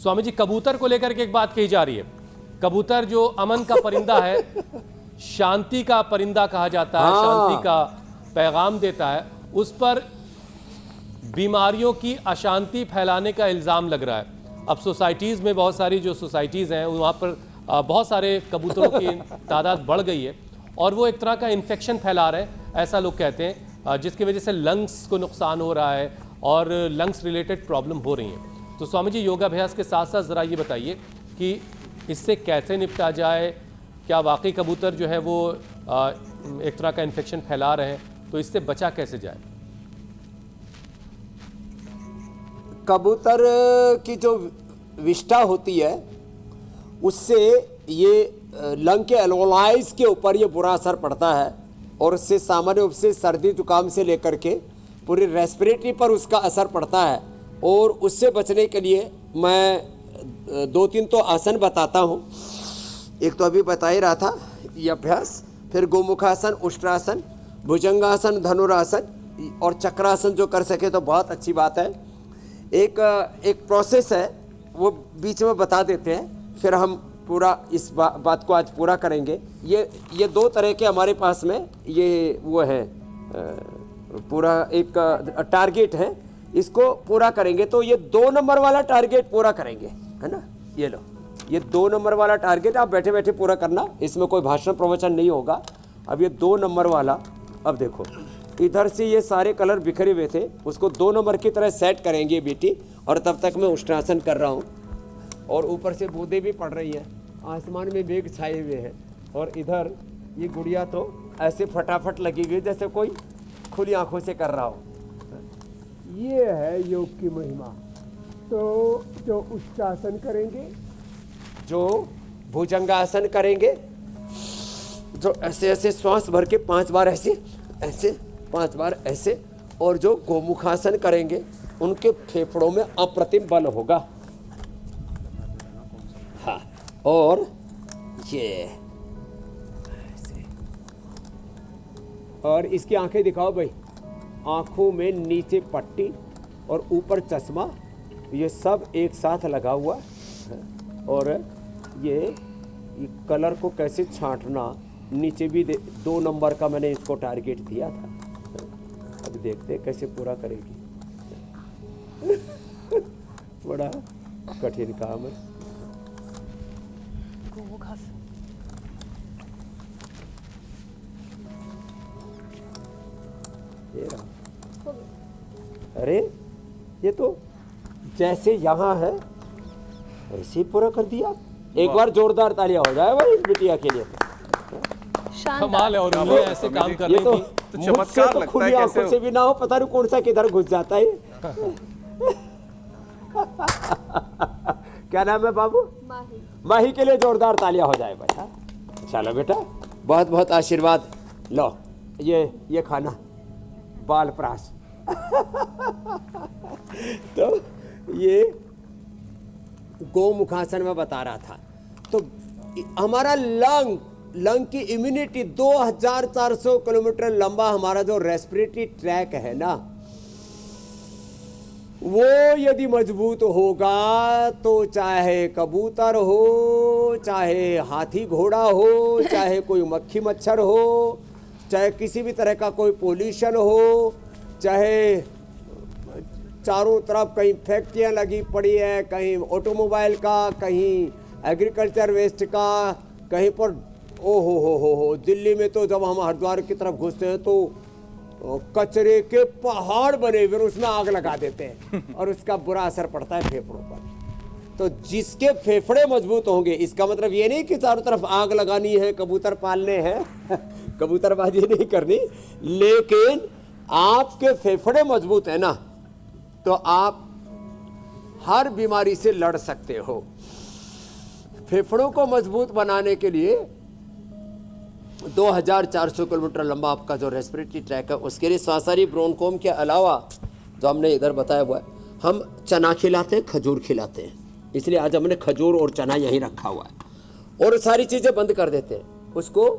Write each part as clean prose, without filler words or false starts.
स्वामी जी, कबूतर को लेकर के एक बात कही जा रही है। कबूतर जो अमन का परिंदा है, शांति का परिंदा कहा जाता है, शांति का पैगाम देता है, उस पर बीमारियों की अशांति फैलाने का इल्ज़ाम लग रहा है। अब सोसाइटीज़ में बहुत सारी जो सोसाइटीज़ हैं वहाँ पर बहुत सारे कबूतरों की तादाद बढ़ गई है और वो एक तरह का इन्फेक्शन फैला रहे हैं, ऐसा लोग कहते हैं, जिसकी वजह से लंग्स को नुकसान हो रहा है और लंग्स रिलेटेड प्रॉब्लम हो रही हैं। तो स्वामी जी, योगाभ्यास के साथ साथ ज़रा ये बताइए कि इससे कैसे निपटा जाए। क्या वाकई कबूतर जो है वो एक तरह का इन्फेक्शन फैला रहे हैं, तो इससे बचा कैसे जाए? कबूतर की जो विष्ठा होती है उससे ये लंग के एल्वेओलाइज के ऊपर ये बुरा असर पड़ता है और उससे सामान्य रूप से सर्दी जुकाम से लेकर के पूरी रेस्पिरेटरी पर उसका असर पड़ता है। और उससे बचने के लिए मैं 2-3 तो आसन बताता हूँ। एक तो अभी बता ही रहा था ये अभ्यास, फिर गोमुखासन, उष्ट्रासन, भुजंगासन, धनुरासन और चक्रासन जो कर सके तो बहुत अच्छी बात है। एक प्रोसेस है वो बीच में बता देते हैं, फिर हम पूरा इस बात को आज पूरा करेंगे। ये 2 तरह के हमारे पास में ये वो है, पूरा एक टारगेट है, इसको पूरा करेंगे। तो ये 2 नंबर वाला टारगेट पूरा करेंगे, है ना। ये लो, ये 2 नंबर वाला टारगेट आप बैठे बैठे पूरा करना, इसमें कोई भाषण प्रवचन नहीं होगा। अब ये 2 नंबर वाला, अब देखो इधर से ये सारे कलर बिखरे हुए थे, उसको 2 नंबर की तरह सेट करेंगे बेटी। और तब तक मैं उष्णासन कर रहा हूँ और ऊपर से बूंदें भी पड़ रही हैं, आसमान में मेघ छाए हुए हैं और इधर ये गुड़िया तो ऐसे फटाफट लगी हुई जैसे कोई खुली आंखों से कर रहा हो। ये है योग की महिमा। तो जो उष्टासन करेंगे, जो भुजंगासन करेंगे, जो ऐसे ऐसे श्वास भर के 5 बार ऐसे ऐसे 5 बार ऐसे, और जो गोमुखासन करेंगे उनके फेफड़ों में अप्रतिम बल होगा। हाँ, और ये ऐसे, और इसकी आंखें दिखाओ भाई, आंखों में नीचे पट्टी और ऊपर चश्मा, ये सब एक साथ लगा हुआ है। और ये कलर को कैसे छांटना, नीचे भी 2 नंबर का मैंने इसको टारगेट दिया था। अब देखते हैं कैसे पूरा करेगी। बड़ा कठिन काम है। ये रहा। अरे ये तो जैसे यहाँ है ऐसे ही पूरा कर दिया। एक बार जोरदार तालियां हो जाए भाई बिटिया के लिए। कमाल है। और उन्होंने ऐसे काम कर रही थी तो चमत्कार लगता है कैसे से भी ना हो, पता नहीं कौन सा किधर घुस जाता है। क्या नाम है बाबू? माही। माही के लिए जोरदार तालियां हो जाए भाई। चलो बेटा, बहुत बहुत आशीर्वाद लो। ये खाना बाल प्राश। तो ये गोमुखासन में बता रहा था। तो हमारा लंग की इम्यूनिटी 2400 किलोमीटर लंबा हमारा जो रेस्पिरेटरी ट्रैक है ना, वो यदि मजबूत होगा तो चाहे कबूतर हो, चाहे हाथी घोड़ा हो, चाहे कोई मक्खी मच्छर हो, चाहे किसी भी तरह का कोई पोल्यूशन हो, चाहे चारों तरफ कहीं फैक्ट्रियाँ लगी पड़ी है, कहीं ऑटोमोबाइल का, कहीं एग्रीकल्चर वेस्ट का, कहीं पर ओ हो दिल्ली में तो जब हम हरिद्वार की तरफ घुसते हैं तो कचरे के पहाड़ बने हुए, उसमें आग लगा देते हैं और उसका बुरा असर पड़ता है फेफड़ों पर। तो जिसके फेफड़े मजबूत होंगे, इसका मतलब ये नहीं कि चारों तरफ आग लगानी है, कबूतर पालने हैं, कबूतरबाजी नहीं करनी, लेकिन आपके फेफड़े मजबूत है ना तो आप हर बीमारी से लड़ सकते हो। फेफड़ों को मजबूत बनाने के लिए 2400 किलोमीटर लंबा आपका जो रेस्पिरेटरी ट्रैक है, उसके लिए सांसारी ब्रोनकोम के अलावा जो हमने इधर बताया हुआ है, हम चना खिलाते हैं, खजूर खिलाते हैं। इसलिए आज हमने खजूर और चना यहीं रखा हुआ है और सारी चीज़ें बंद कर देते हैं। उसको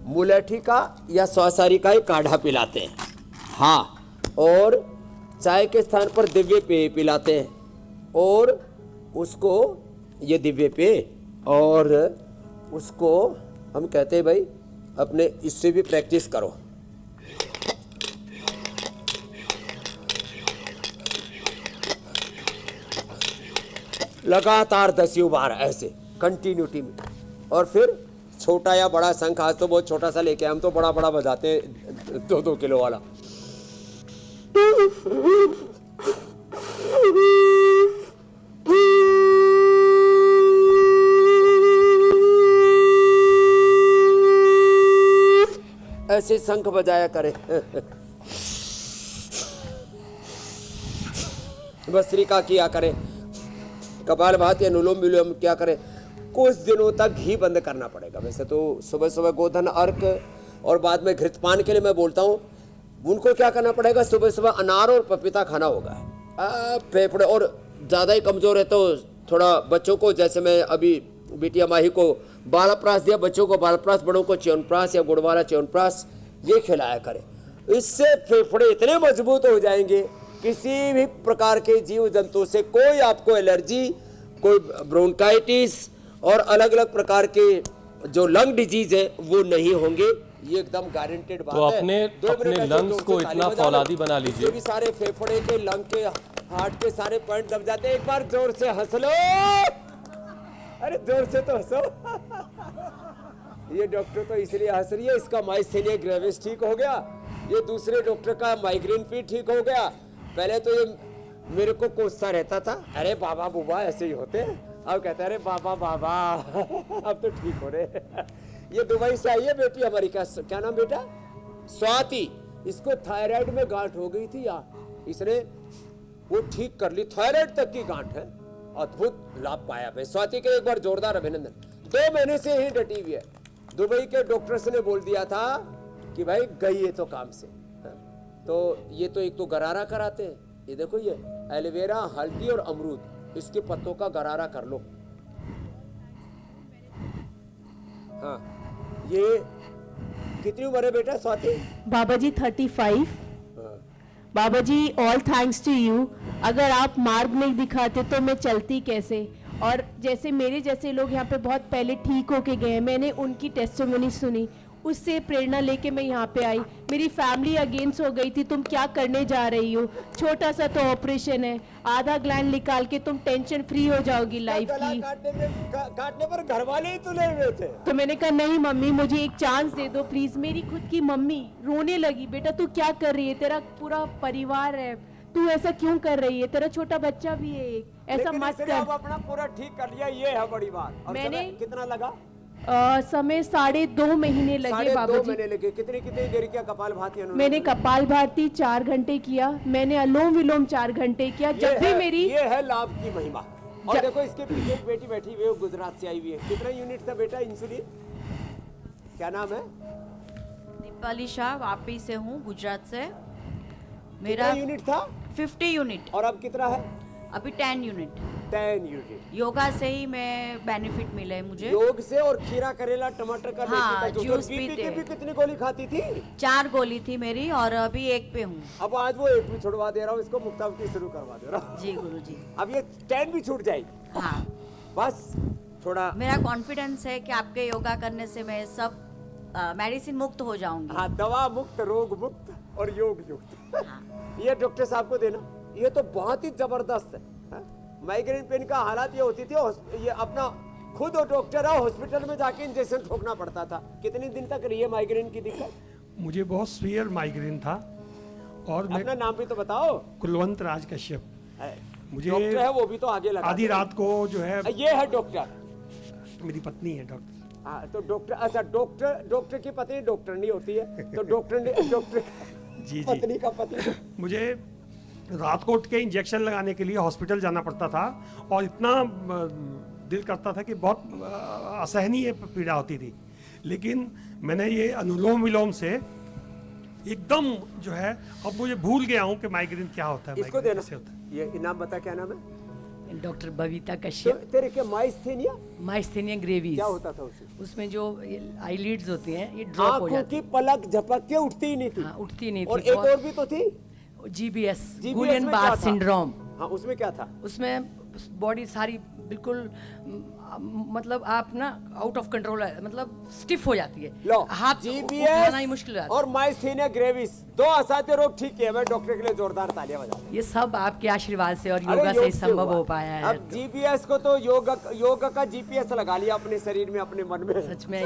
मुलेठी का या सांसारी का ही काढ़ा पिलाते हैं। हाँ, और चाय के स्थान पर दिव्य पेय पिलाते हैं और उसको ये दिव्य पे और उसको हम कहते हैं भाई अपने इससे भी प्रैक्टिस करो। लगातार 10 बार ऐसे कंटिन्यूटी में, और फिर छोटा या बड़ा शंख, आज तो बहुत छोटा सा लेके हम तो बड़ा बड़ा बजाते हैं 2-2 किलो वाला। ऐसे शंख बजाया करे। भस्त्रिका किया करे, कपालभाति अनुलोम विलोम क्या करे। कुछ दिनों तक घी बंद करना पड़ेगा। वैसे तो सुबह सुबह गोधन अर्क और बाद में घृतपान के लिए मैं बोलता हूँ, उनको क्या करना पड़ेगा, सुबह सुबह अनार और पपीता खाना होगा। फेफड़े और ज़्यादा ही कमज़ोर है तो थोड़ा बच्चों को, जैसे मैं अभी बिटिया माही को बालप्रास दिया, बच्चों को बालप्रास, बड़ों को च्यवनप्राश या गुड़ वाला च्यवनप्राश ये खिलाया करें। इससे फेफड़े इतने मजबूत हो जाएंगे, किसी भी प्रकार के जीव जंतु से कोई आपको एलर्जी, कोई ब्रोंकाइटिस और अलग अलग प्रकार के जो लंग डिजीज है वो नहीं होंगे। ये एकदम गारंटेड बात तो है। अपने लंग्स को इतना फौलादी बना लीजिए भी सारे फेफड़े के, लंग के, हार्ट के सारे पॉइंट दब जाते हैं। एक बार जोर से हंस लो, अरे जोर से तो हंसो। ये डॉक्टर तो इसलिए हंस रही है, इसका माइस्थेनिया ग्रेविस ठीक हो गया, ये दूसरे डॉक्टर का माइग्रेन भी ठीक हो गया। पहले तो ये मेरे को कोसता रहता था, अरे बाबा बुबा ऐसे ही होते हैं, अब कहते हैं अरे बाबा बाबा। अब तो ठीक हो रहे। ये दुबई से आई है बेटी हमारी, क्या नाम बेटा, स्वाति। इसको थायराइड में गांठ हो गई थी यार, इसने वो ठीक कर ली, थायराइड तक की गांठ है। अद्भुत लाभ पाया भाई स्वाति के, एक बार जोरदार अभिनंदन। 2 महीने से ही डटी हुई है। दुबई के डॉक्टर्स ने बोल दिया था कि भाई गई है तो काम से। तो ये तो एक तो गरारा कराते हैं, ये देखो ये एलोवेरा, हल्दी और अमरूद, इसके पत्तों का गरारा कर लो। हाँ, ये कितनी उम्र है बेटा स्वाति? बाबा जी 35। बाबा जी ऑल थैंक्स टू यू। अगर आप मार्ग नहीं दिखाते तो मैं चलती कैसे। और जैसे मेरे जैसे लोग यहाँ पे बहुत पहले ठीक होके गए, मैंने उनकी टेस्टिमोनी सुनी, उससे प्रेरणा लेके मैं यहाँ पे आई। मेरी फैमिली अगेंस्ट हो गई थी, तुम क्या करने जा रही हो, छोटा सा तो ऑपरेशन है, आधा ग्लैंड निकाल के तुम टेंशन फ्री हो जाओगी लाइफ की। काटने पर घर वाले ही तुले हुए थे। तो मैंने कहा नहीं मम्मी, मुझे एक चांस दे दो प्लीज। मेरी खुद की मम्मी रोने लगी, बेटा तू क्या कर रही है, तेरा पूरा परिवार है, तू ऐसा क्यों कर रही है, तेरा छोटा बच्चा भी है एक, ऐसा मत कर। अब अपना पूरा ठीक कर लिया, ये है बड़ी बात। और मैंने कितना लगा? समय 2.5 महीने लगे बाबा जी। 2 महीने लगे। कितनी देर किया कपालभाति? मैंने कपालभाति 4 घंटे किया, मैंने अनुलोम विलोम 4 घंटे किया। जब भी मेरी ये है लाभ की महिमा। और देखो इसके पीछे एक बेटी बैठी हुई है, गुजरात से आई हुई है। कितना यूनिट था बेटा इंसुलिन? क्या नाम है? दीपाली शाह, वापी से हूँ, गुजरात से। मेरा यूनिट था 50 यूनिट, और अब कितना है? अभी 10 यूनिट। 10 यूनिट। योगा से ही मैं बेनिफिट मिला है मुझे। योग से और खीरा करेला टमाटर का हाँ, जूस। जूस बीपी पीते की हैं। भी कितनी गोली खाती थी? 4 गोली थी मेरी और अभी 1 पे हूँ। अब आज वो 1 भी छुड़वा दे रहा हूँ, इसको मुक्तावती शुरू करवा दे रहा हूँ। जी गुरु जी। अब ये 10 भी छूट जाएगी। हाँ, बस थोड़ा मेरा कॉन्फिडेंस है कि आपके योगा करने से मैं सब मेडिसिन मुक्त हो जाऊंगी। हाँ, दवा मुक्त, रोग मुक्त और योग युक्त। हाँ। ये डॉक्टर साहब को देना, ये तो बहुत ही जबरदस्त है। माइग्रेन पेन का हालात ये होती थी, ये अपना खुद डॉक्टर है, हॉस्पिटल में जाके इंजेक्शन ठोकना पड़ता था। कितने दिन तक रही है माइग्रेन की दिक्कत? मुझे बहुत सीवियर माइग्रेन था और मैं अपना नाम भी तो बताओ। कुलवंत राज कश्यप। मुझे डॉक्टर है वो भी तो आगे लगा। आधी रात को जो है, ये है डॉक्टर, मेरी पत्नी है डॉक्टर। हाँ, तो डॉक्टर, अच्छा डॉक्टर की पत्नी डॉक्टर नहीं होती है, तो डॉक्टर जी पत्नी का पति। मुझे रात को उठ के इंजेक्शन लगाने के लिए हॉस्पिटल जाना पड़ता था और इतना दिल करता था कि बहुत असहनीय पीड़ा होती थी। लेकिन मैंने ये अनुलोम विलोम से एकदम जो है, अब मुझे भूल गया हूँ कि माइग्रेन क्या होता है, इसको माइग्रेन देना। कैसे होता है। ये नाम बता, क्या नाम है? डॉक्टर बबीता कश्यप। तेरे क्या माइस्थेनिया माइस्थेनिया ग्रेवीज। क्या होता था उसे? उसमें जो आईलिड्स होती हैं ये ड्रॉप हो आंखों जाती की पलक झपक के उठती ही नहीं थी। हाँ, उठती नहीं और थी। एक और भी तो थी, जीबीएस, GBS गुलियन में क्या बार था? सिंड्रोम। हाँ, उसमें क्या था? उसमें बॉडी सारी बिल्कुल मतलब आप ना आउट ऑफ कंट्रोल है, मतलब स्टिफ हो जाती है, लो हाथ उठाना ही मुश्किल हो जीबीएस जाता है। और माइस्थेनिया ग्रेविस 2 असाध्य रोग ठीक है। मैं डॉक्टर के लिए जोरदार तालियां बजाऊं। ये सब आपके आशीर्वाद से और अरे योगा से योग ही संभव हुआ। हो पाया है। अब जीपीएस को तो योग का जीपीएस लगा लिया अपने शरीर में, अपने मन में। सच में